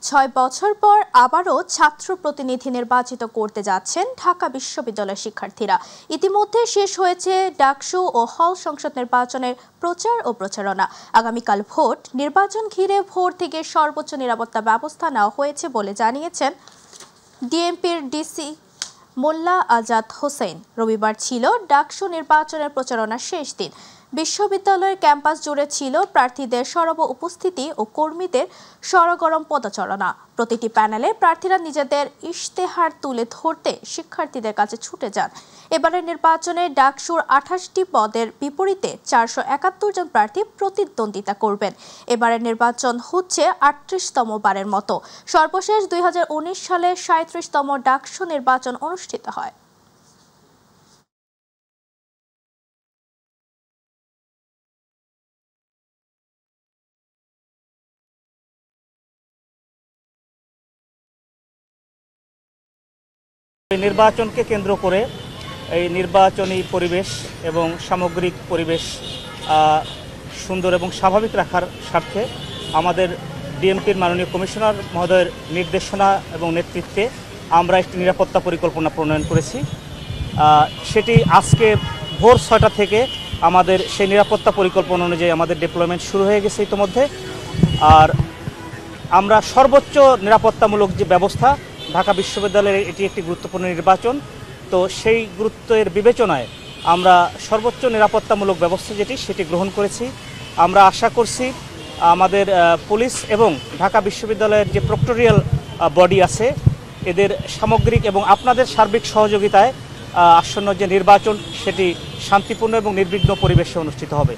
৬ বছর পর আবারও ছাত্র প্রতিনিধি নির্বাচিত করতে যাচ্ছেন ঢাকা বিশ্ববিদ্যালয়ের শিক্ষার্থীরা। ইতিমধ্যে শেষ হয়েছে ডাকসু ও হল সংসদ নির্বাচনের প্রচার ও প্রচারণা। আগামীকাল ভোট। নির্বাচন ঘিরে ভোর থেকে সর্বোচ্চ নিরাপত্তা ব্যবস্থা নেওয়া হয়েছে বলে জানিয়েছেন ডিএমপির ডিসি মোল্লা আজাদ হোসেন। রবিবার ছিল ডাকসু নির্বাচনের প্রচারণার শেষ দিন। বিশ্ববিদ্যালয়ের ক্যাম্পাস জুড়ে ছিল প্রার্থীদের সরব উপস্থিতি ও কর্মীদের সরগরম পদচারণা। প্রতিটি প্যানেলে প্রার্থীরা নিজেদের ইশতেহার তুলে ধরতে শিক্ষার্থীদের কাছে ছুটে যান। এবারের নির্বাচনে ডাকসুর ২৮টি পদের বিপরীতে ৪৭১ জন প্রার্থী প্রতিদ্বন্দ্বিতা করবেন। এবারের নির্বাচন হচ্ছে ৩৮তম বারের মতো। সর্বশেষ ২০১৯ সালে ৩৭তম ডাকসু নির্বাচন অনুষ্ঠিত হয়। নির্বাচনকে কেন্দ্র করে এই নির্বাচনী পরিবেশ এবং সামগ্রিক পরিবেশ সুন্দর এবং স্বাভাবিক রাখার স্বার্থে আমাদের ডিএমপির মাননীয় কমিশনার মহোদয়ের নির্দেশনা এবং নেতৃত্বে আমরা একটি নিরাপত্তা পরিকল্পনা প্রণয়ন করেছি। সেটি আজকে ভোর ৬টা থেকে আমাদের সেই নিরাপত্তা পরিকল্পনা অনুযায়ী আমাদের ডিপ্লয়মেন্ট শুরু হয়ে গেছে ইতিমধ্যে। আর আমরা সর্বোচ্চ নিরাপত্তামূলক যে ব্যবস্থা, ঢাকা বিশ্ববিদ্যালয়ের এটি একটি গুরুত্বপূর্ণ নির্বাচন, তো সেই গুরুত্বের বিবেচনায় আমরা সর্বোচ্চ নিরাপত্তামূলক ব্যবস্থা সেটি গ্রহণ করেছি। আমরা আশা করছি আমাদের পুলিশ এবং ঢাকা বিশ্ববিদ্যালয়ের যে প্রক্টোরিয়াল বডি আছে এদের সামগ্রিক এবং আপনাদের সার্বিক সহযোগিতায় আসন্ন যে নির্বাচন সেটি শান্তিপূর্ণ এবং নির্বিঘ্ন পরিবেশে অনুষ্ঠিত হবে।